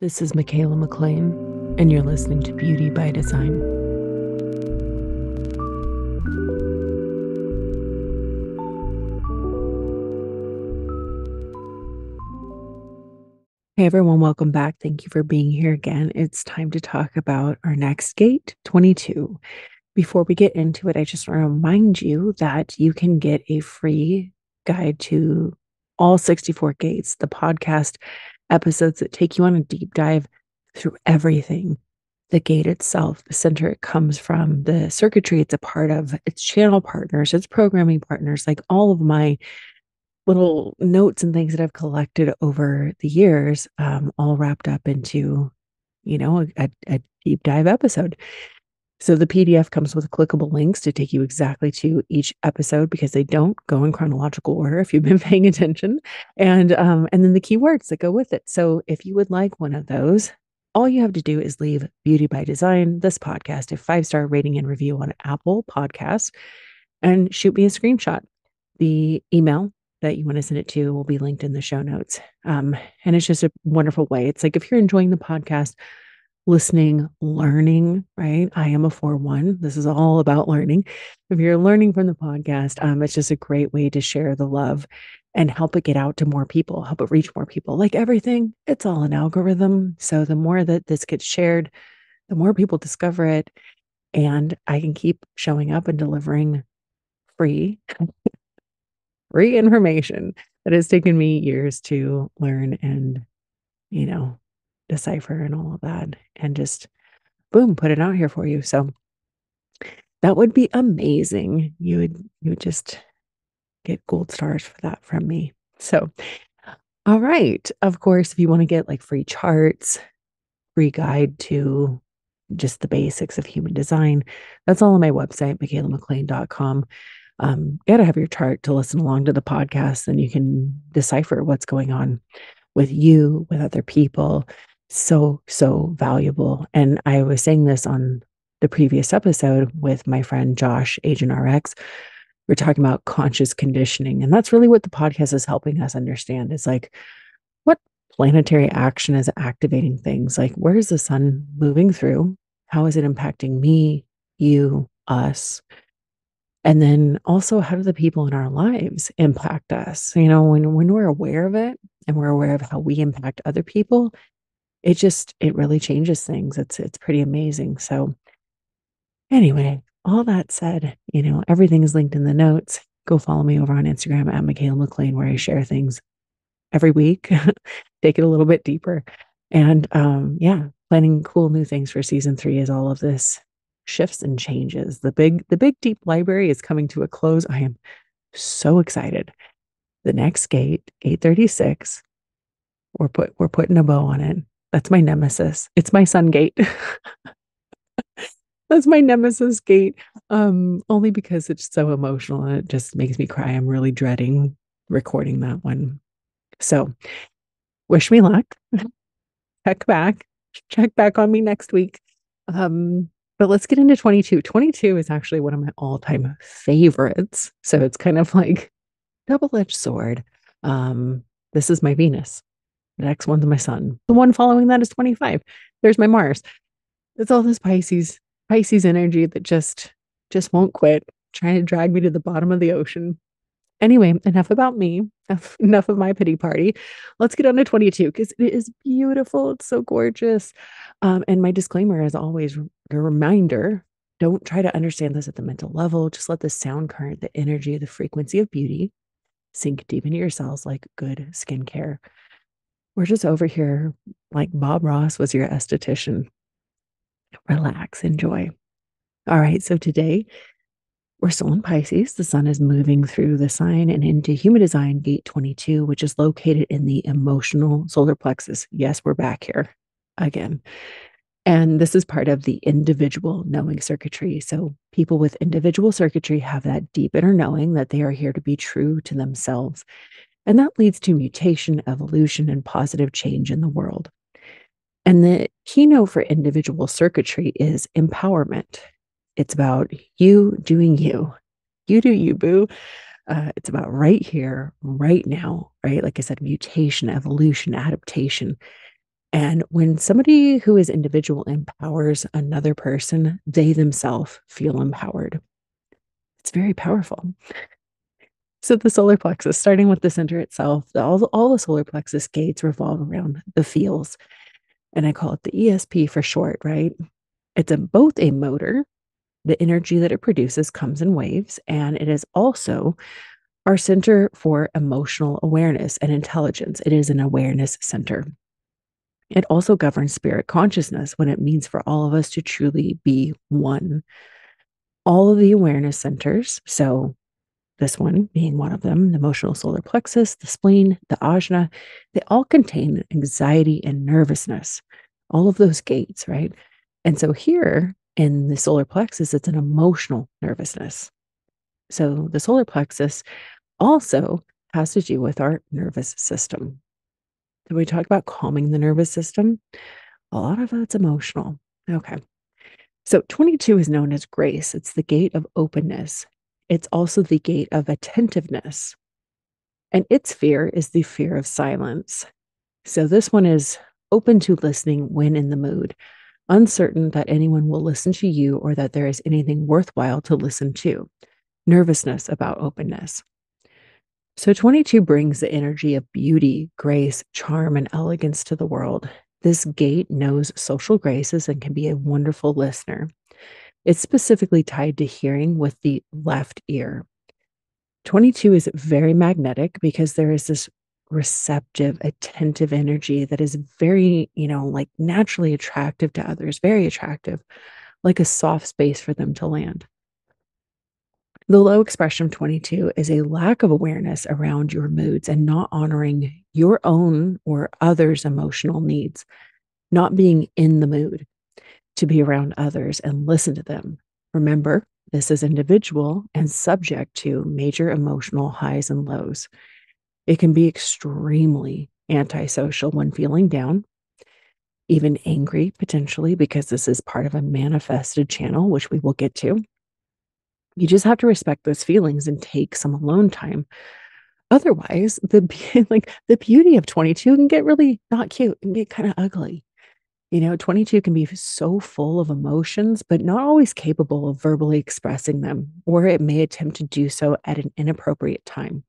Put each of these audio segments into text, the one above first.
This is Michaela McLean, and you're listening to Beauty by Design. Hey everyone, welcome back. Thank you for being here again. It's time to talk about our next gate, 22. Before we get into it, I just want to remind you that you can get a free guide to all 64 gates, the podcast episodes that take you on a deep dive through everything. The gate itself, the center it comes from, the circuitry it's a part of, its channel partners, its programming partners, like all of my little notes and things that I've collected over the years, all wrapped up into, a deep dive episode. So the PDF comes with clickable links to take you exactly to each episode because they don't go in chronological order if you've been paying attention, and then the keywords that go with it. So if you would like one of those, all you have to do is leave Beauty by Design, this podcast, a 5-star rating and review on Apple Podcasts, and shoot me a screenshot. The email that you want to send it to will be linked in the show notes. And it's just a wonderful way. It's like if you're enjoying the podcast, listening, learning, right? I am a 4-1. This is all about learning. If you're learning from the podcast, it's just a great way to share the love and help it get out to more people, help it reach more people. Like everything, it's all an algorithm. So the more that this gets shared, the more people discover it. And I can keep showing up and delivering free information that has taken me years to learn and, decipher and all of that, and just boom, put it out here for you. So that would be amazing. You would just get gold stars for that from me. So, all right. Of course, if you want to get like free charts, free guide to just the basics of human design, that's all on my website, michaelamclean.com. You got to have your chart to listen along to the podcast, and you can decipher what's going on with you, with other people. So valuable. And I was saying this on the previous episode with my friend Josh, Agent RX. We're talking about conscious conditioning. And that's really what the podcast is helping us understand, is like, what planetary action is activating things? Like, where is the sun moving through? How is it impacting me, you, us? And then also, how do the people in our lives impact us? When we're aware of it and we're aware of how we impact other people, it really changes things. It's pretty amazing. So anyway, all that said, everything is linked in the notes. Go follow me over on Instagram at Michaela McLean, where I share things every week, take it a little bit deeper. And planning cool new things for season 3 as all of this shifts and changes. The big deep library is coming to a close. I am so excited. The next gate, 836, we're putting a bow on it. That's my nemesis. It's my sun gate. That's my nemesis gate. Only because it's so emotional and it just makes me cry. I'm really dreading recording that one. So wish me luck. Check back on me next week. But let's get into 22. 22 is actually one of my all-time favorites. So it's kind of like double-edged sword. This is my Venus. The next one's my sun. The one following that is 25. There's my Mars. It's all this Pisces energy that just won't quit, trying to drag me to the bottom of the ocean. Anyway, enough about me. Enough of my pity party. Let's get on to 22 because it is beautiful. It's so gorgeous. And my disclaimer, as always, a reminder, don't try to understand this at the mental level. Just let the sound current, the energy, the frequency of beauty sink deep into your cells like good skincare. We're just over here like Bob Ross was your esthetician. Relax, enjoy. All right, so today we're still in Pisces. The sun is moving through the sign and into human design gate 22, which is located in the emotional solar plexus. Yes, we're back here again. And this is part of the individual knowing circuitry. So people with individual circuitry have that deep inner knowing that they are here to be true to themselves. And that leads to mutation, evolution, and positive change in the world. And the keynote for individual circuitry is empowerment. It's about you doing you. You do you, boo. It's about right here, right now, right? Like I said, mutation, evolution, adaptation. And when somebody who is individual empowers another person, they themselves feel empowered. It's very powerful. So the solar plexus, starting with the center itself, all the solar plexus gates revolve around the fields. And I call it the ESP for short, right? It's both a motor, the energy that it produces comes in waves, and it is also our center for emotional awareness and intelligence. It is an awareness center. It also governs spirit consciousness when it means for all of us to truly be one. All of the awareness centers, so this one being one of them, the emotional solar plexus, the spleen, the ajna, they all contain anxiety and nervousness, all of those gates, right? And so here in the solar plexus, it's an emotional nervousness. So the solar plexus also has to do with our nervous system. When we talk about calming the nervous system, a lot of that's emotional. Okay. So 22 is known as grace. It's the gate of openness. It's also the gate of attentiveness. And its fear is the fear of silence. So this one is open to listening when in the mood, uncertain that anyone will listen to you or that there is anything worthwhile to listen to. Nervousness about openness. So 22 brings the energy of beauty, grace, charm, and elegance to the world. This gate knows social graces and can be a wonderful listener. It's specifically tied to hearing with the left ear. 22 is very magnetic because there is this receptive, attentive energy that is very, like naturally attractive to others, very attractive, like a soft space for them to land. The low expression of 22 is a lack of awareness around your moods and not honoring your own or others' emotional needs, not being in the mood to be around others and listen to them. Remember, this is individual and subject to major emotional highs and lows. It can be extremely antisocial when feeling down, even angry potentially, because this is part of a manifested channel, which we will get to. You just have to respect those feelings and take some alone time. Otherwise, the beauty of 22 can get really not cute and get kind of ugly. 22 can be so full of emotions, but not always capable of verbally expressing them, or it may attempt to do so at an inappropriate time.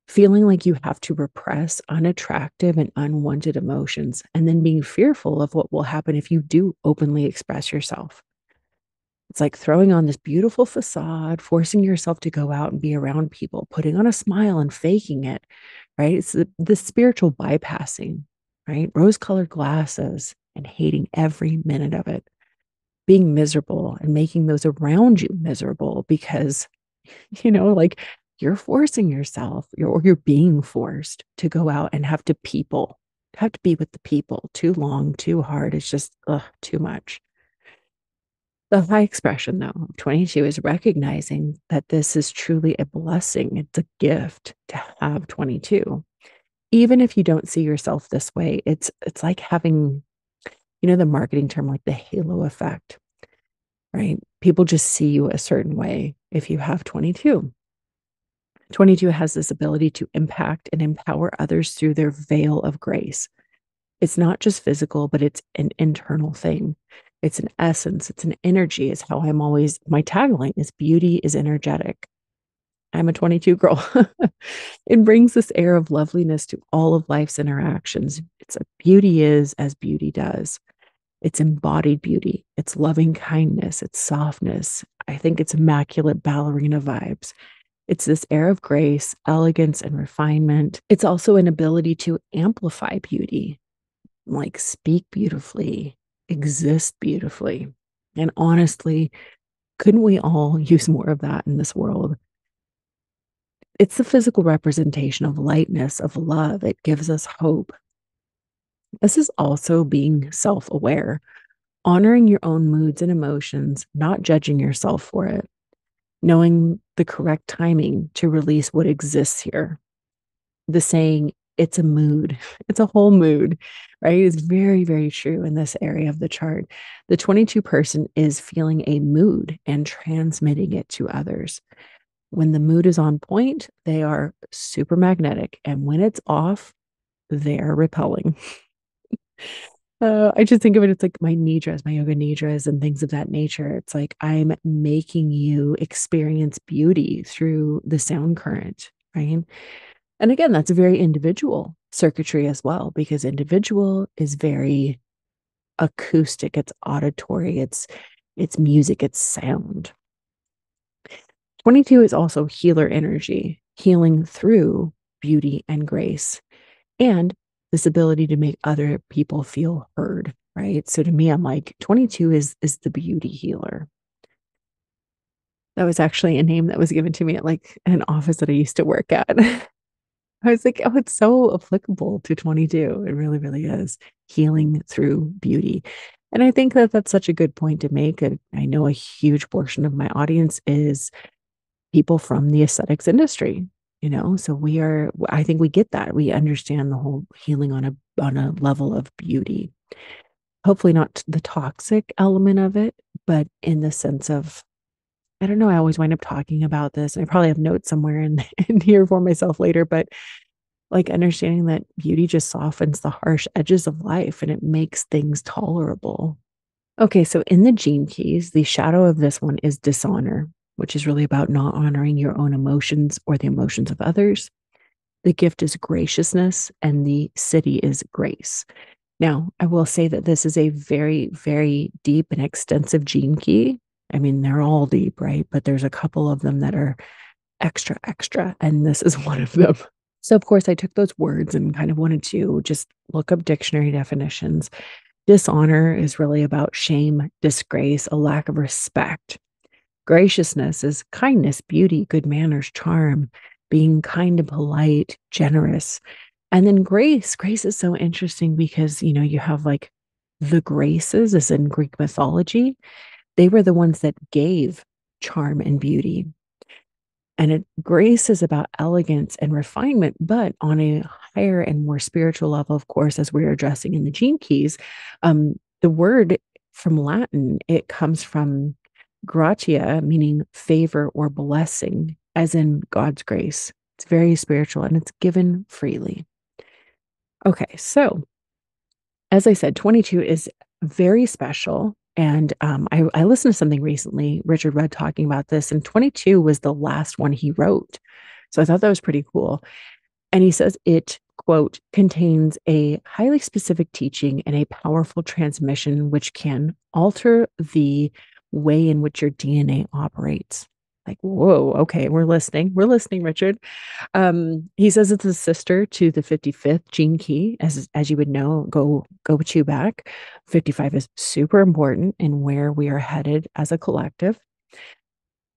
Feeling like you have to repress unattractive and unwanted emotions, and then being fearful of what will happen if you do openly express yourself. It's like throwing on this beautiful facade, forcing yourself to go out and be around people, putting on a smile and faking it, right? It's the spiritual bypassing, right? Rose colored glasses and hating every minute of it, being miserable and making those around you miserable because, like you're forcing yourself or you're being forced to go out and have to be with the people too long, too hard. It's just too much. The high expression, though, of 22 is recognizing that this is truly a blessing. It's a gift to have 22. Even if you don't see yourself this way, it's like having, the marketing term, like the halo effect, right? People just see you a certain way if you have 22. 22 has this ability to impact and empower others through their veil of grace. It's not just physical, but it's an internal thing. It's an essence, it's an energy, is how my tagline is beauty is energetic. I'm a 22 girl. It brings this air of loveliness to all of life's interactions. It's a beauty is as beauty does. It's embodied beauty. It's loving kindness. It's softness. I think it's immaculate ballerina vibes. It's this air of grace, elegance, and refinement. It's also an ability to amplify beauty, like speak beautifully, exist beautifully. And honestly, couldn't we all use more of that in this world? It's the physical representation of lightness, of love. It gives us hope. This is also being self aware, honoring your own moods and emotions, not judging yourself for it, knowing the correct timing to release what exists here. The saying, it's a mood, it's a whole mood, right? It's very, very true in this area of the chart. The 22 person is feeling a mood and transmitting it to others. When the mood is on point, they are super magnetic. And when it's off, they are repelling. I just think of it, it's like my nidras, my yoga nidras and things of that nature. It's like I'm making you experience beauty through the sound current, right? And again, that's a very individual circuitry as well, because individual is very acoustic, it's auditory, it's music, it's sound. 22 is also healer energy, healing through beauty and grace, and this ability to make other people feel heard, right? So to me, I'm like, 22 is the beauty healer. That was actually a name that was given to me at like an office that I used to work at. I was like, oh, it's so applicable to 22. It really, really is healing through beauty. And I think that that's such a good point to make. I know a huge portion of my audience is people from the aesthetics industry, so I think we get that. We understand the whole healing on a level of beauty. Hopefully not the toxic element of it, but in the sense of, I don't know, I always wind up talking about this. I probably have notes somewhere in here for myself later, but like understanding that beauty just softens the harsh edges of life and it makes things tolerable. Okay, so in the gene keys, the shadow of this one is dishonor, which is really about not honoring your own emotions or the emotions of others. The gift is graciousness, and the city is grace. Now, I will say that this is a very, very deep and extensive gene key. I mean, they're all deep, right? But there's a couple of them that are extra, extra, and this is one of them. So, of course, I took those words and kind of wanted to just look up dictionary definitions. Dishonor is really about shame, disgrace, a lack of respect. Graciousness is kindness, beauty, good manners, charm, being kind and polite, generous. And then grace is so interesting because, you have like the Graces, as in Greek mythology. They were the ones that gave charm and beauty. And grace is about elegance and refinement, but on a higher and more spiritual level, of course, as we're addressing in the gene keys. The word from Latin, it comes from gratia, meaning favor or blessing, as in God's grace. It's very spiritual and it's given freely. Okay, so as I said, 22 is very special. And I listened to something recently, Richard Rudd talking about this, and 22 was the last one he wrote. So I thought that was pretty cool. And he says it, quote, contains a highly specific teaching and a powerful transmission which can alter the way in which your DNA operates. Like, whoa, okay, we're listening. We're listening, Richard. He says it's a sister to the 55th gene key. As you would know, go two back. 55 is super important in where we are headed as a collective.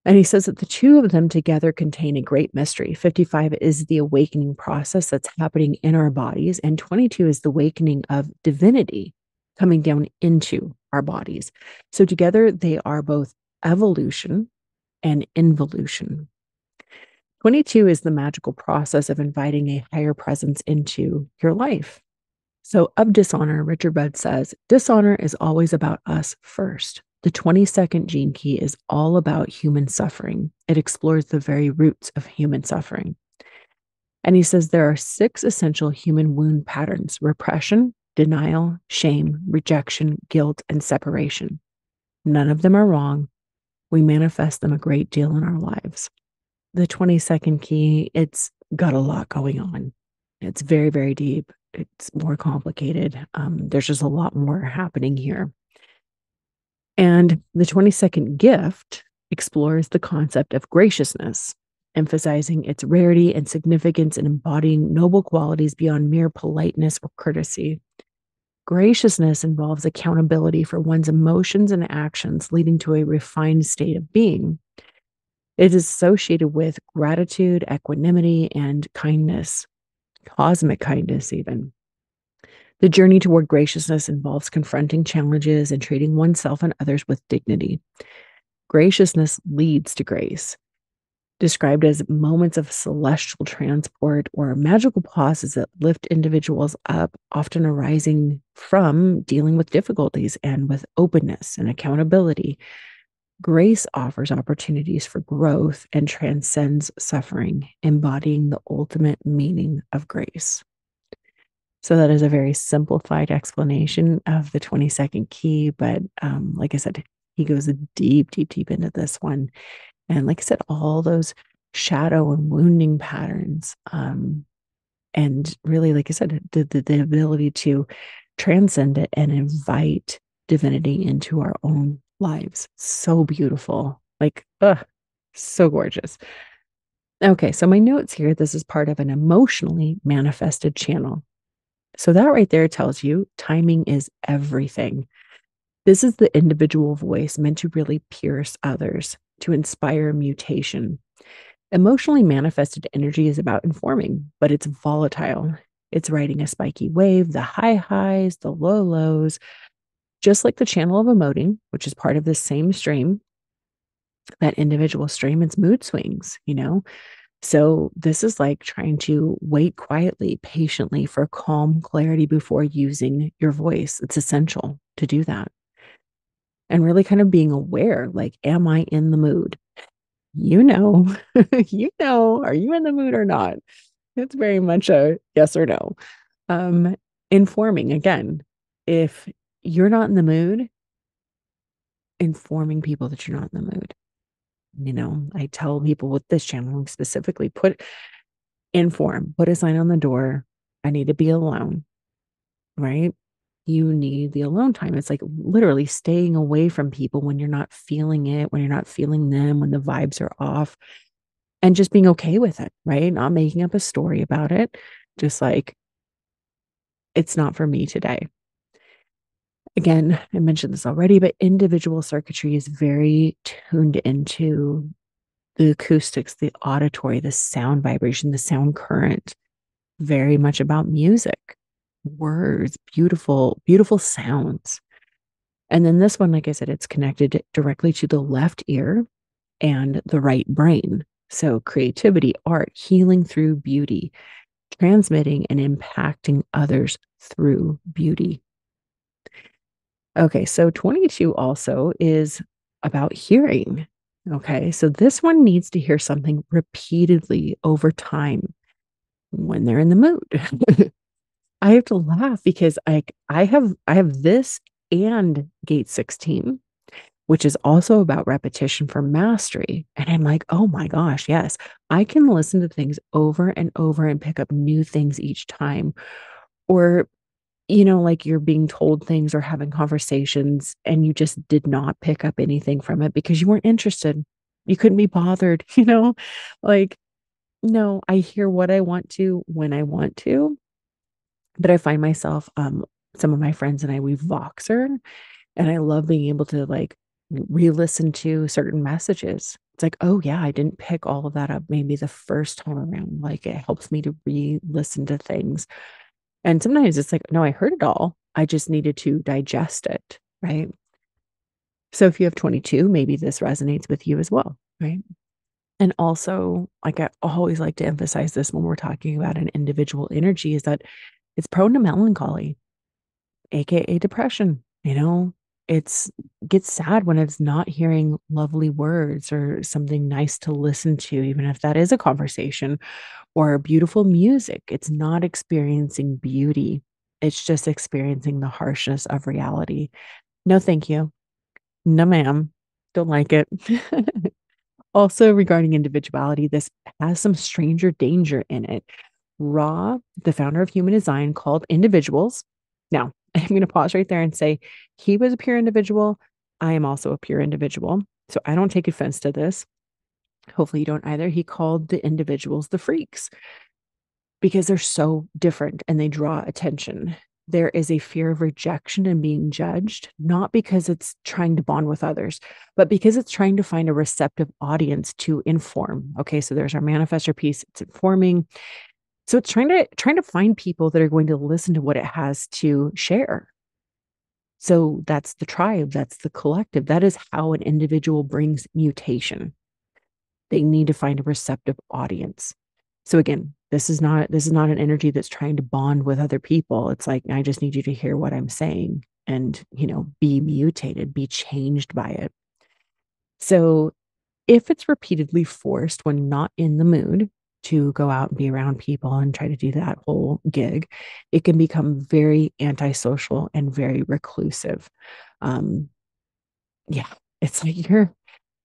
And he says that the two of them together contain a great mystery. 55 is the awakening process that's happening in our bodies, and 22 is the awakening of divinity coming down into our bodies. So together they are both evolution and involution. 22 is the magical process of inviting a higher presence into your life. So, of dishonor, Richard Rudd says, dishonor is always about us first. The 22nd gene key is all about human suffering. It explores the very roots of human suffering. And he says there are 6 essential human wound patterns: repression, denial, shame, rejection, guilt, and separation. None of them are wrong. We manifest them a great deal in our lives. The 22nd key, it's got a lot going on. It's very, very deep. It's more complicated. There's just a lot more happening here. And the 22nd gift explores the concept of graciousness, emphasizing its rarity and significance and embodying noble qualities beyond mere politeness or courtesy. Graciousness involves accountability for one's emotions and actions, leading to a refined state of being. It is associated with gratitude, equanimity, and kindness, cosmic kindness, even. The journey toward graciousness involves confronting challenges and treating oneself and others with dignity. Graciousness leads to grace, described as moments of celestial transport or magical pauses that lift individuals up, often arising from dealing with difficulties and with openness and accountability. Grace offers opportunities for growth and transcends suffering, embodying the ultimate meaning of grace. So that is a very simplified explanation of the 22nd key. But like I said, he goes deep, deep, deep into this one. And like I said, all those shadow and wounding patterns. And really, like I said, the ability to transcend it and invite divinity into our own lives. So beautiful. Like, so gorgeous. Okay, so my notes here, this is part of an emotionally manifested channel. So that right there tells you timing is everything. This is the individual voice meant to really pierce others, to inspire mutation. Emotionally manifested energy is about informing, but it's volatile. It's riding a spiky wave, the high highs, the low lows, just like the channel of emoting, which is part of the same stream, that individual stream, it's mood swings. So this is like trying to wait quietly, patiently for calm clarity before using your voice. It's essential to do that. And really kind of being aware, like, am I in the mood? You know, are you in the mood or not? It's very much a yes or no. Um, Informing again, if you're not in the mood, informing people that you're not in the mood. I tell people with this channel specifically, put a sign on the door. I need to be alone, right? You need the alone time. It's like literally staying away from people when you're not feeling it, when you're not feeling them, when the vibes are off, and just being okay with it, right? Not making up a story about it. Just like, it's not for me today. Again, I mentioned this already, but individual circuitry is very tuned into the acoustics, the auditory, the sound vibration, the sound current, very much about music, words, beautiful, beautiful sounds. And then this one, like I said, it's connected directly to the left ear and the right brain. So creativity, art, healing through beauty, transmitting and impacting others through beauty. Okay, so 22 also is about hearing. Okay, so this one needs to hear something repeatedly over time when they're in the mood. I have to laugh because I have this and gate 16, which is also about repetition for mastery. And I'm like, oh my gosh, yes, I can listen to things over and over and pick up new things each time. Or like you're being told things or having conversations and you just did not pick up anything from it because you weren't interested. You couldn't be bothered. Like, no, I hear what I want to when I want to, but I find myself, some of my friends and I, we Voxer, and I love being able to like re-listen to certain messages. It's like, oh yeah, I didn't pick all of that up maybe the first time around. Like it helps me to re-listen to things. And sometimes it's like, no, I heard it all. I just needed to digest it. Right. So if you have 22, maybe this resonates with you as well. Right. And also, like I always like to emphasize this when we're talking about an individual energy is that it's prone to melancholy, aka depression. It's gets sad when it's not hearing lovely words or something nice to listen to, even if that is a conversation or beautiful music. It's not experiencing beauty. It's just experiencing the harshness of reality. No, thank you. No, ma'am. Don't like it. Also, regarding individuality, this has some stranger danger in it. Ra, the founder of human design, called individuals. Now, I'm going to pause right there and say he was a pure individual. I am also a pure individual. So I don't take offense to this. Hopefully, you don't either. He called the individuals the freaks because they're so different and they draw attention. There is a fear of rejection and being judged, not because it's trying to bond with others, but because it's trying to find a receptive audience to inform. Okay, so there's our manifestor piece, it's informing. So it's trying to find people that are going to listen to what it has to share. So that's the tribe, that's the collective. That is how an individual brings mutation. They need to find a receptive audience. So again, this is not an energy that's trying to bond with other people. It's like, I just need you to hear what I'm saying and, be mutated, be changed by it. So if it's repeatedly forced when not in the mood, to go out and be around people and try to do that whole gig, it can become very antisocial and very reclusive. Um, yeah, it's like you're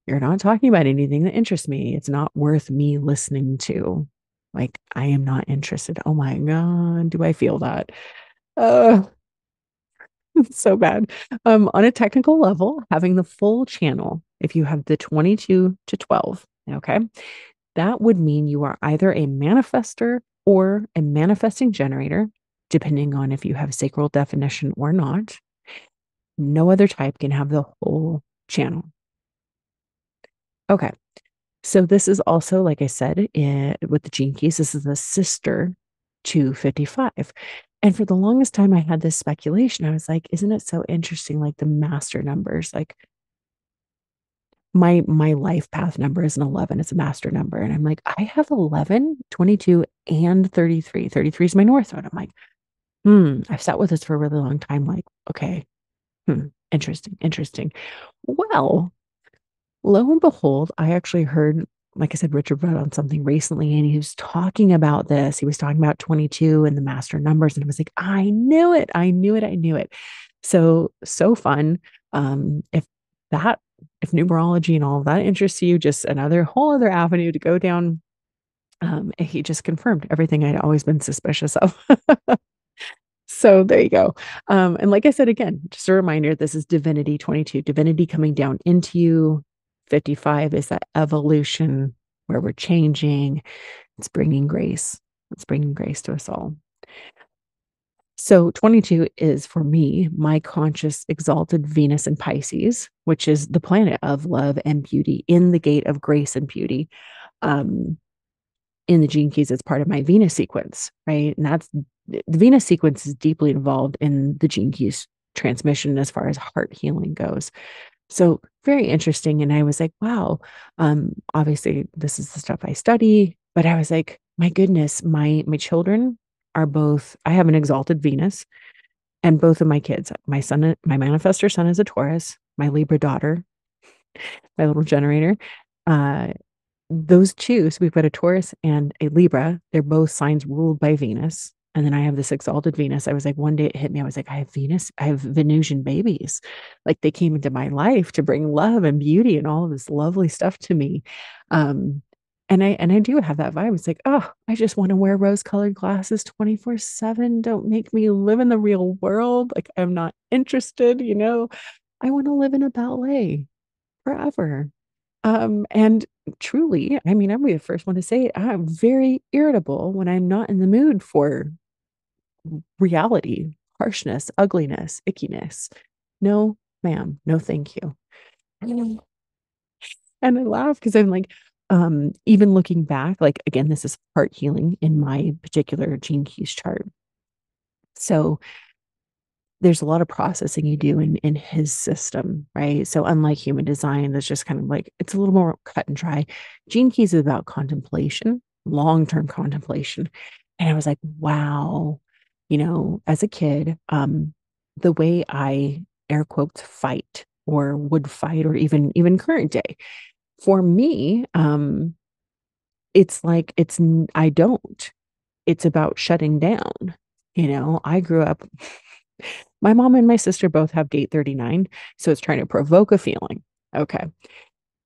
not talking about anything that interests me. It's not worth me listening to. Like, I am not interested. Oh my God, do I feel that? Uh, it's so bad. On a technical level, having the full channel, if you have the 22 to 12, okay, that would mean you are either a manifester or a manifesting generator, depending on if you have sacral definition or not. No other type can have the whole channel. Okay. So this is also, like I said, with the gene keys, this is a sister to 55. And for the longest time, I had this speculation. I was like, isn't it so interesting? Like the master numbers, like my life path number is an 11. It's a master number. And I'm like, I have 11, 22, and 33. 33 is my north node. I'm like, I've sat with this for a really long time. Like, okay, interesting, interesting. Well, lo and behold, I actually heard, like I said, Richard wrote on something recently, and he was talking about this. He was talking about 22 and the master numbers, and I was like, I knew it, I knew it, I knew it. So fun. If that, if numerology and all of that interests you, just another whole other avenue to go down. He just confirmed everything I'd always been suspicious of. So there you go. And like I said, again, just a reminder, this is divinity 22, divinity coming down into you. 55 is that evolution where we're changing. It's bringing grace. It's bringing grace to us all. So 22 is for me, my conscious exalted Venus in Pisces, which is the planet of love and beauty in the gate of grace and beauty. Um, in the gene keys, it's part of my Venus sequence, right? And that's the Venus sequence is deeply involved in the gene keys transmission as far as heart healing goes. So very interesting. And I was like, wow, obviously this is the stuff I study, but I was like, my goodness, my children are both, I have an exalted Venus and both of my kids, my son, my manifestor son is a Taurus, my Libra daughter, my little generator, uh, those two, so we've got a Taurus and a Libra. They're both signs ruled by Venus. And then I have this exalted Venus. I was like, one day it hit me. I was like, I have Venus, I have Venusian babies. Like they came into my life to bring love and beauty and all of this lovely stuff to me. Um, and I do have that vibe. It's like, oh, I just want to wear rose-colored glasses 24/7. Don't make me live in the real world. Like I'm not interested, you know. I want to live in a ballet forever. And truly, I mean, I'll be the first one to say it. I'm very irritable when I'm not in the mood for reality, harshness, ugliness, ickiness. No, ma'am. No, thank you. And I laugh because I'm like, even looking back, like again, this is heart healing in my particular gene keys chart. So there's a lot of processing you do in his system, right? So unlike human design, that's just kind of like it's a little more cut and dry. Gene Keys is about contemplation, long-term contemplation. And I was like, wow, you know, as a kid, the way I air quotes fight or would fight, or even current day, for me, it's like I don't. It's about shutting down. You know, I grew up my mom and my sister both have gate 39, so it's trying to provoke a feeling. Okay.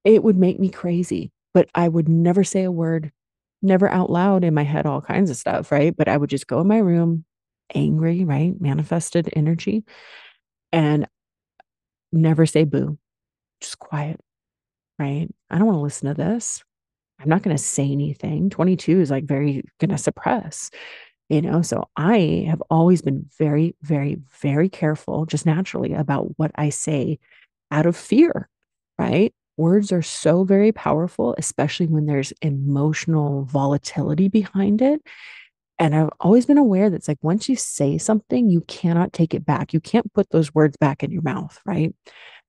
It would make me crazy, but I would never say a word, never out loud in my head, all kinds of stuff, right? But I would just go in my room, angry, right? Manifested energy, and never say boo, just quiet, right? I don't want to listen to this. I'm not going to say anything. 22 is like very going to suppress. You know, so I have always been very, very, very careful just naturally about what I say out of fear, right? Words are so very powerful, especially when there's emotional volatility behind it. And I've always been aware that it's like once you say something, you cannot take it back. You can't put those words back in your mouth, right?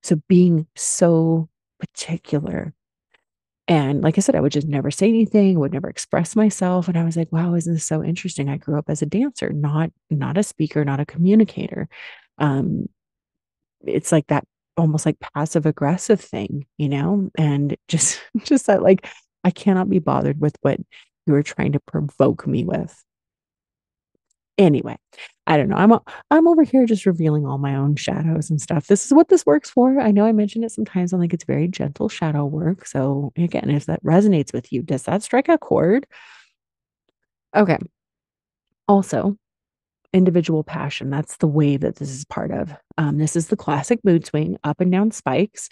So being so particular, and like I said, I would just never say anything, would never express myself. And I was like, wow, isn't this so interesting? I grew up as a dancer, not a speaker, not a communicator. Um, it's like that almost like passive aggressive thing, you know, and just just that like I cannot be bothered with what you were trying to provoke me with. Anyway, I don't know. I'm over here just revealing all my own shadows and stuff. This is what this works for. I know I mentioned it sometimes. I'm like, it's very gentle shadow work. So again, if that resonates with you, does that strike a chord? Okay. Also, individual passion. That's the wave that this is part of. This is the classic mood swing, up and down spikes.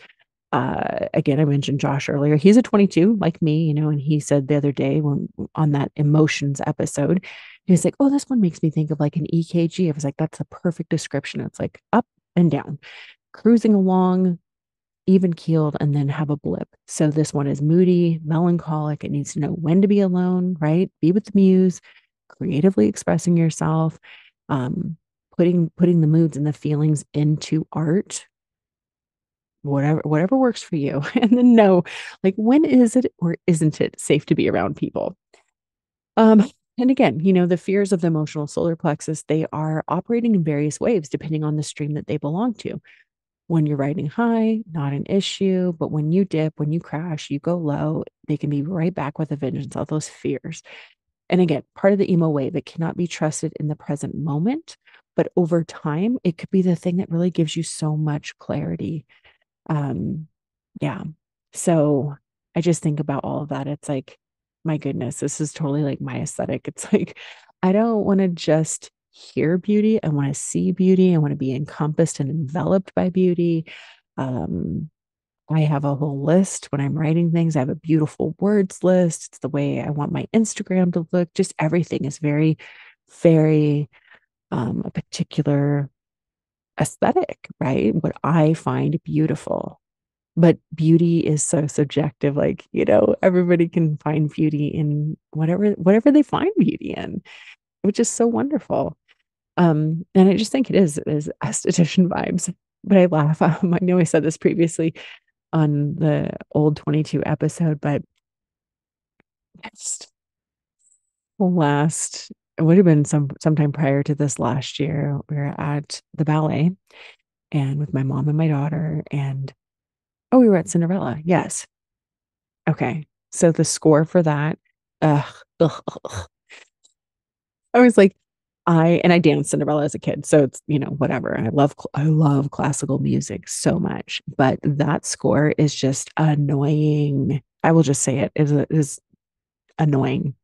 Again, I mentioned Josh earlier. He's a 22 like me, and he said the other day when on that emotions episode, he was like, "Oh, this one makes me think of like an EKG." I was like, "That's a perfect description." It's like up and down, cruising along, even keeled, and then have a blip. So this one is moody, melancholic. It needs to know when to be alone, right? Be with the muse, creatively expressing yourself, um, putting the moods and the feelings into art, whatever works for you. And then know, like, when is it or isn't it safe to be around people? Um, and again, the fears of the emotional solar plexus, they are operating in various waves depending on the stream that they belong to. When you're riding high, not an issue, but when you dip, when you crash, you go low, they can be right back with a vengeance, all those fears. And again, part of the emo wave, it cannot be trusted in the present moment, but over time, it could be the thing that really gives you so much clarity. um, yeah. So I just think about all of that. It's like, my goodness, this is totally like my aesthetic. It's like, I don't want to just hear beauty. I want to see beauty. I want to be encompassed and enveloped by beauty. Um, I have a whole list when I'm writing things. I have a beautiful words list. It's the way I want my Instagram to look. Just everything is very, very a particular aesthetic, right? What I find beautiful. But beauty is so subjective. Like, everybody can find beauty in whatever they find beauty in, which is so wonderful. And I just think it is esthetician vibes. But I laugh. I know I said this previously on the old 22 episode, but just last, it would have been sometime prior to this last year. We were at the ballet and with my mom and my daughter, and oh, we were at Cinderella. Yes. Okay. So the score for that, ugh, ugh, ugh. I was like, I danced Cinderella as a kid, so it's, whatever. I love classical music so much, but that score is just annoying. I will just say it is annoying.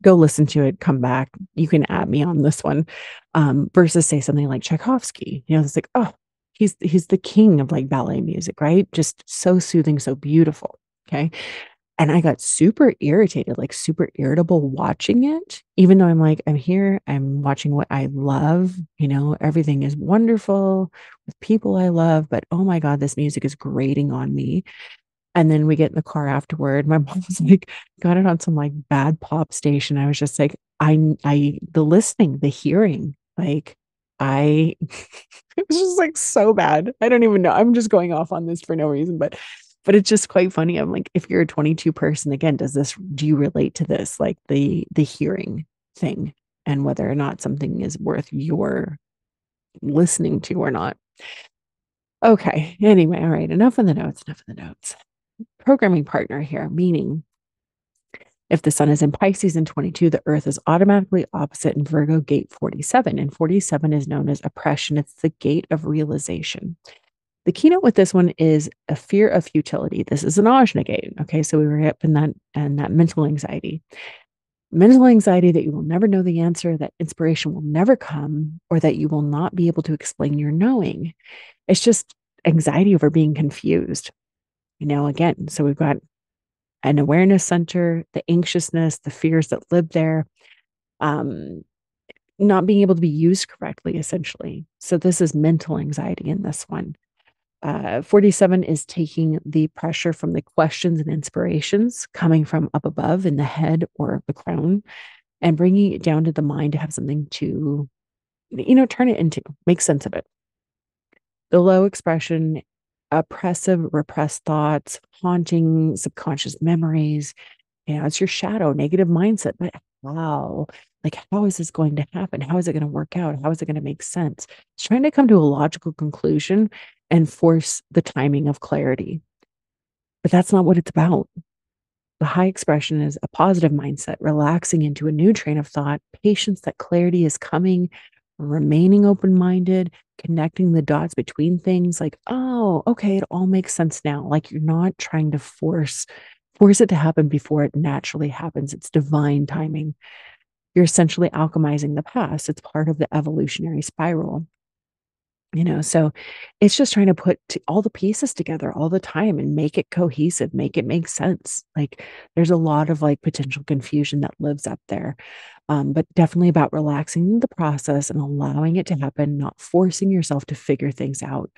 Go listen to it, come back. You can add me on this one. Versus say something like Tchaikovsky. It's like, oh, he's the king of like ballet music, right? Just so soothing, so beautiful. Okay. And I got super irritated, like super irritable watching it, even though I'm like, I'm here, I'm watching what I love, everything is wonderful with people I love, but oh my God, this music is grating on me. And then we get in the car afterward. My mom was like, got it on some like bad pop station. I was just like, the listening, the hearing, like, it was just like so bad. I don't even know. I'm just going off on this for no reason, but it's just quite funny. I'm like, if you're a 22 person, again, do you relate to this? Like the hearing thing and whether or not something is worth your listening to or not. Okay. Anyway, all right. Enough of the notes. Enough of the notes. Programming partner here, meaning if the sun is in Pisces in 22, the earth is automatically opposite in Virgo gate 47. And 47 is known as oppression. It's the gate of realization. The keynote with this one is a fear of futility. This is an ajna gate. Okay. So we were up in that mental anxiety. Mental anxiety that you will never know the answer, that inspiration will never come, or that you will not be able to explain your knowing. It's just anxiety over being confused. Again, so we've got an awareness center, the anxiousness, the fears that live there, um, not being able to be used correctly, essentially. So this is mental anxiety in this one. 47 is taking the pressure from the questions and inspirations coming from up above in the head or the crown and bringing it down to the mind to have something to, turn it into, make sense of it. The low expression, oppressive, repressed thoughts, haunting subconscious memories. It's your shadow, negative mindset. But how? Like, how is this going to happen? How is it going to work out? How is it going to make sense? It's trying to come to a logical conclusion and force the timing of clarity. But that's not what it's about. The high expression is a positive mindset, relaxing into a new train of thought, patience that clarity is coming, remaining open minded, connecting the dots between things like, oh, okay, it all makes sense now. Like you're not trying to force it to happen before it naturally happens. It's divine timing. You're essentially alchemizing the past. It's part of the evolutionary spiral. So it's just trying to put all the pieces together all the time and make it cohesive, make it make sense. Like there's a lot of like potential confusion that lives up there. But definitely about relaxing the process and allowing it to happen, not forcing yourself to figure things out.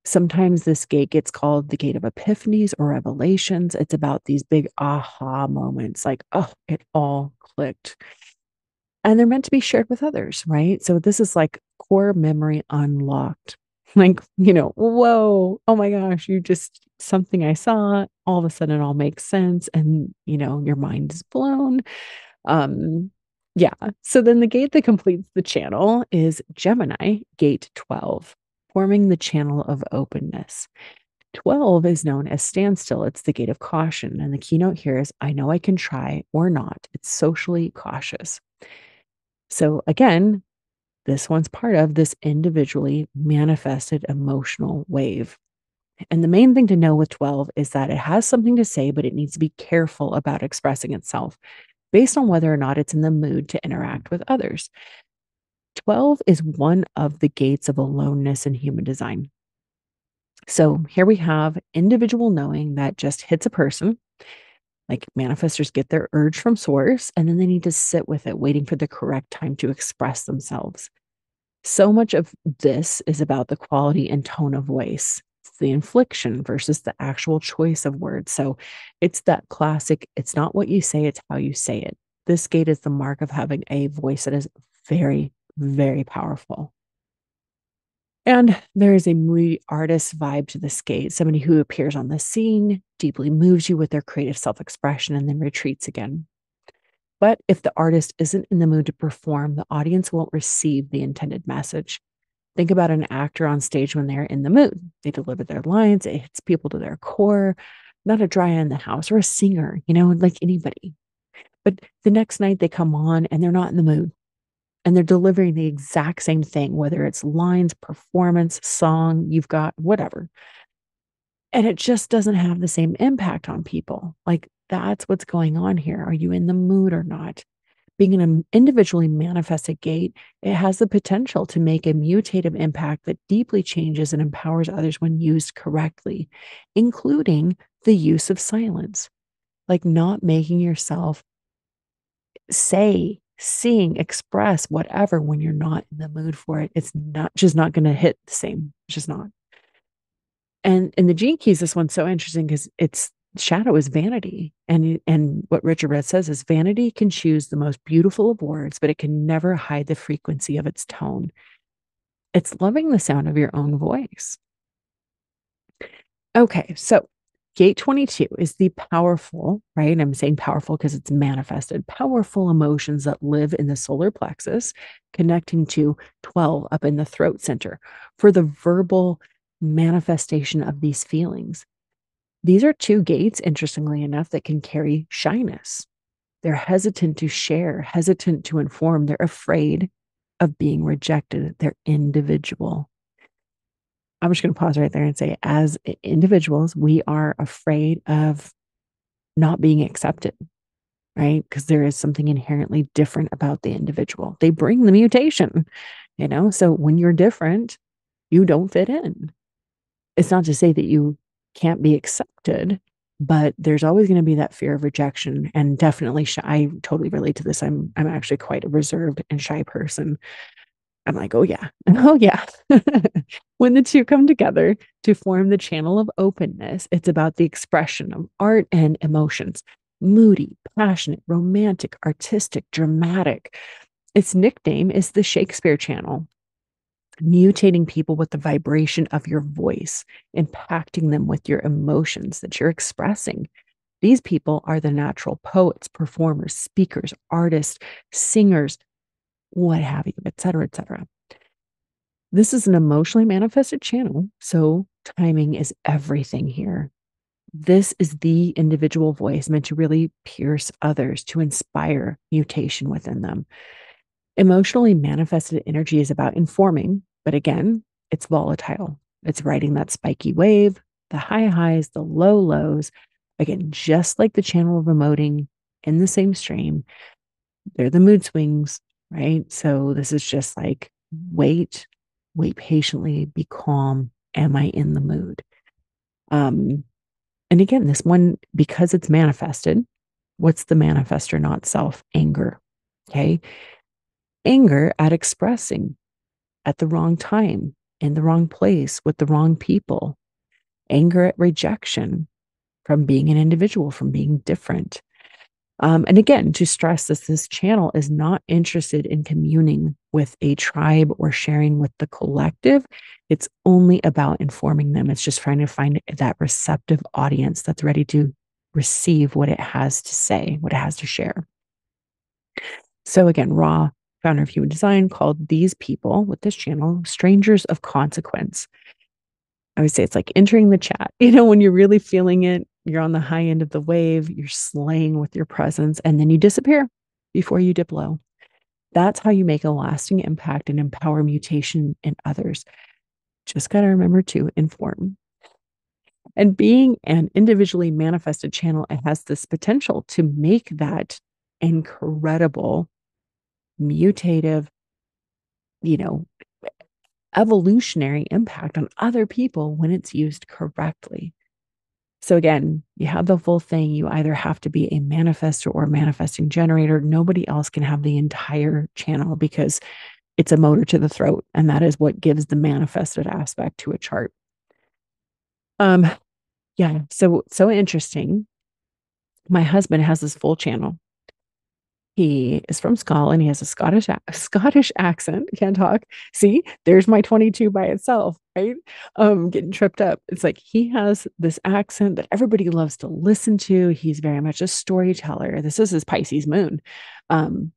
Sometimes this gate gets called the gate of epiphanies or revelations. It's about these big aha moments, like, oh, it all clicked. And they're meant to be shared with others, right? So this is like core memory unlocked. Like, whoa, oh my gosh, you just something I saw, all of a sudden it all makes sense. And, your mind is blown. Um, yeah. So then the gate that completes the channel is Gemini, gate 12, forming the channel of openness. 12 is known as standstill. It's the gate of caution. And the keynote here is I know I can try or not. It's socially cautious. So again, this one's part of this individually manifested emotional wave. And the main thing to know with 12 is that it has something to say, but it needs to be careful about expressing itself based on whether or not it's in the mood to interact with others. 12 is one of the gates of aloneness in human design. So here we have individual knowing that just hits a person. Like manifestors get their urge from source, and then they need to sit with it, waiting for the correct time to express themselves. So much of this is about the quality and tone of voice. It's the inflection versus the actual choice of words. So it's that classic, it's not what you say, it's how you say it. This gate is the mark of having a voice that is very, very powerful. And there is a moody artist vibe to this gate, somebody who appears on the scene, deeply moves you with their creative self expression, and then retreats again. But if the artist isn't in the mood to perform, the audience won't receive the intended message. Think about an actor on stage when they're in the mood. They deliver their lines, it hits people to their core, not a dry eye in the house or a singer, like anybody. But the next night they come on and they're not in the mood and they're delivering the exact same thing, whether it's lines, performance, song, you've got whatever. And it just doesn't have the same impact on people. Like that's what's going on here. Are you in the mood or not? Being an individually manifested gate, it has the potential to make a mutative impact that deeply changes and empowers others when used correctly, including the use of silence, like not making yourself say, sing, express whatever when you're not in the mood for it. It's not going to hit the same. It's just not. And in the Gene Keys, this one's so interesting because it's shadow is vanity. And what Richard Red says is vanity can choose the most beautiful of words, but it can never hide the frequency of its tone. It's loving the sound of your own voice. Okay, so gate 22 is the powerful, right? And I'm saying powerful because it's manifested, powerful emotions that live in the solar plexus, connecting to 12 up in the throat center for the verbal manifestation of these feelings. These are two gates, interestingly enough, that can carry shyness. They're hesitant to share, hesitant to inform. They're afraid of being rejected. They're individual. I'm just going to pause right there and say, as individuals, we are afraid of not being accepted, right? Because there is something inherently different about the individual. They bring the mutation, So when you're different, you don't fit in. It's not to say that you can't be accepted, but there's always going to be that fear of rejection, and definitely shy. I totally relate to this. I'm actually quite a reserved and shy person. I'm like, oh yeah, oh yeah. When the two come together to form the channel of openness, it's about the expression of art and emotions. Moody, passionate, romantic, artistic, dramatic. Its nickname is the Shakespeare channel, mutating people with the vibration of your voice, impacting them with your emotions that you're expressing. These people are the natural poets, performers, speakers, artists, singers, what have you, et cetera, et cetera. This is an emotionally manifested channel, so timing is everything here. This is the individual voice meant to really pierce others, to inspire mutation within them. Emotionally manifested energy is about informing, but again, it's volatile. It's riding that spiky wave, the high highs, the low lows. Again, just like the channel of emoting in the same stream, they're the mood swings, right? So this is just like wait, wait patiently, be calm. Am I in the mood? Um, and again, this one, because it's manifested, what's the manifestor, not self? Anger. Okay. Anger at expressing at the wrong time, in the wrong place, with the wrong people. Anger at rejection from being an individual, from being different. And again, to stress this channel is not interested in communing with a tribe or sharing with the collective. It's only about informing them. It's just trying to find that receptive audience that's ready to receive what it has to say, what it has to share. So again, Ra, founder of Human Design, called these people with this channel strangers of consequence. I would say it's like entering the chat. When you're really feeling it, you're on the high end of the wave, you're slaying with your presence, and then you disappear before you dip low. That's how you make a lasting impact and empower mutation in others. Just got to remember to inform. And being an individually manifested channel, it has this potential to make that incredible, mutative, you know, evolutionary impact on other people when it's used correctly. So again, you have the full thing. You either have to be a manifestor or manifesting generator. Nobody else can have the entire channel because it's a motor to the throat. And that is what gives the manifested aspect to a chart. Um, yeah, so interesting. My husband has this full channel. He is from Scotland. He has a Scottish accent. Can't talk. See, there's my 22 by itself, right? Getting tripped up. It's like he has this accent that everybody loves to listen to. He's very much a storyteller. This is his Pisces moon. Um,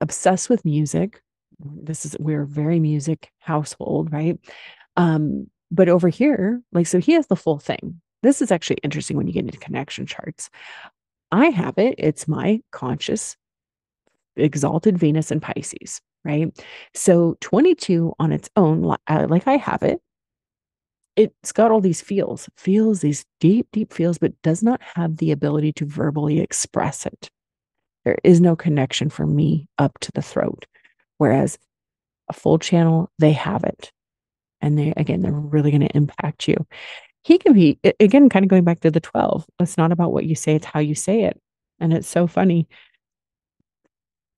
Obsessed with music. We're a very music household, right? But over here, like, so he has the full thing. This is actually interesting when you get into connection charts. I have it. It's my conscious exalted Venus and Pisces, right? So 22 on its own, like I have it, it's got all these feels, these deep, deep feels, but does not have the ability to verbally express it. There is no connection for me up to the throat. Whereas a full channel, they have it. And they're really going to impact you. He can be, again, kind of going back to the 12. It's not about what you say, it's how you say it. And it's so funny.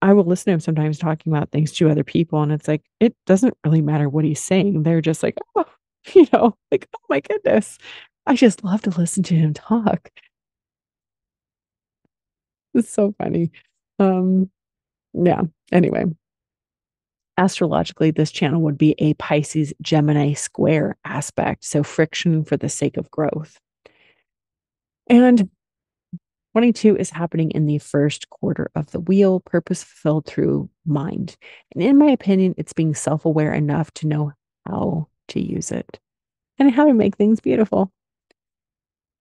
I will listen to him sometimes talking about things to other people, and it's like, it doesn't really matter what he's saying. They're just like, oh, like, oh my goodness. I just love to listen to him talk. It's so funny. Um, yeah. Anyway, astrologically, this channel would be a Pisces Gemini square aspect. So friction for the sake of growth. And 22 is happening in the first quarter of the wheel, purpose fulfilled through mind. And in my opinion, it's being self aware enough to know how to use it and how to make things beautiful.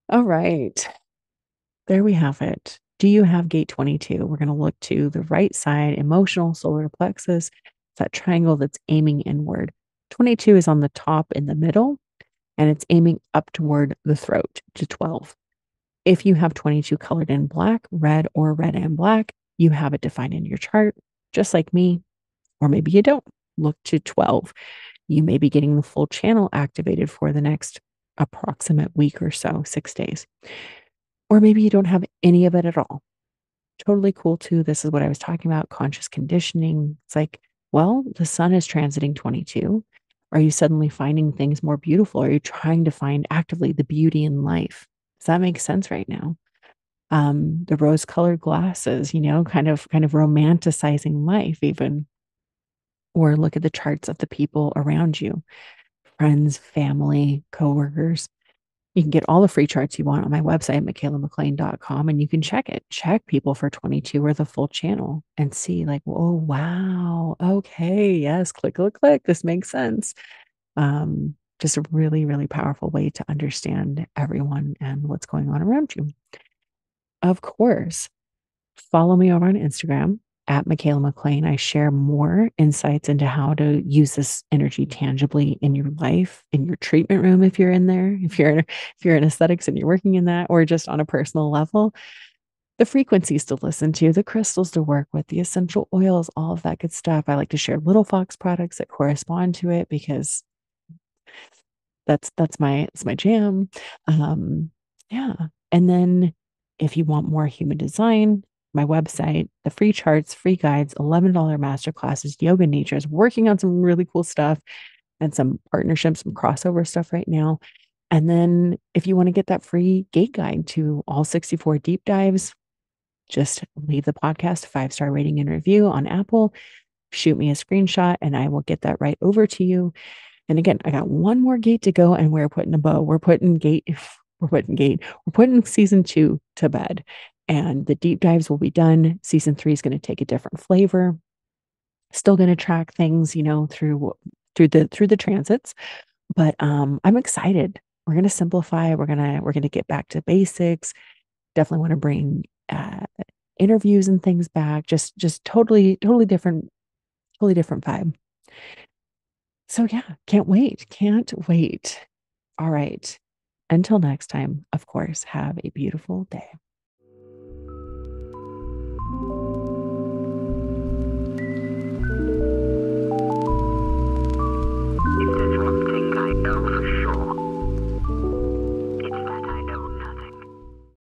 All right. There we have it. Do you have gate 22? We're going to look to the right side, emotional solar plexus. It's that triangle that's aiming inward. 22 is on the top in the middle, and it's aiming up toward the throat to 12. If you have 22 colored in black, red, or red and black, you have it defined in your chart, just like me, or maybe you don't. Look to 12. You may be getting the full channel activated for the next approximate week or so, 6 days. Or maybe you don't have any of it at all. Totally cool too. This is what I was talking about, conscious conditioning. It's like, well, the sun is transiting 22. Are you suddenly finding things more beautiful? Are you trying to find actively the beauty in life? Does that make sense right now? The rose-colored glasses, kind of romanticizing life even. Or look at the charts of the people around you, friends, family, coworkers. You can get all the free charts you want on my website, michaelamclean.com, and you can check it. Check people for 22 or the full channel and see like, oh, wow. Okay. Yes. Click, click, click. This makes sense. just a really, really powerful way to understand everyone and what's going on around you. Of course, follow me over on Instagram at Michaela McLean. I share more insights into how to use this energy tangibly in your life, in your treatment room if you're in there, if you're in aesthetics and you're working in that, or just on a personal level. The frequencies to listen to, the crystals to work with, the essential oils, all of that good stuff. I like to share Little Fox products that correspond to it because that's my jam. Um, yeah. And then if you want more human design, my website, the free charts, free guides, $11 master classes, yoga natures, working on some really cool stuff and some partnerships, some crossover stuff right now. And then if you want to get that free gate guide to all 64 deep dives, just leave the podcast a 5-star rating and review on Apple, shoot me a screenshot, and I will get that right over to you. And again, I got one more gate to go, and we're putting a bow. We're putting season 2 to bed. And the deep dives will be done. Season 3 is going to take a different flavor. Still going to track things, through the transits. But I'm excited. We're going to simplify. We're gonna get back to basics. Definitely want to bring interviews and things back. Just totally different vibe. So yeah, can't wait. All right. Until next time, of course, have a beautiful day.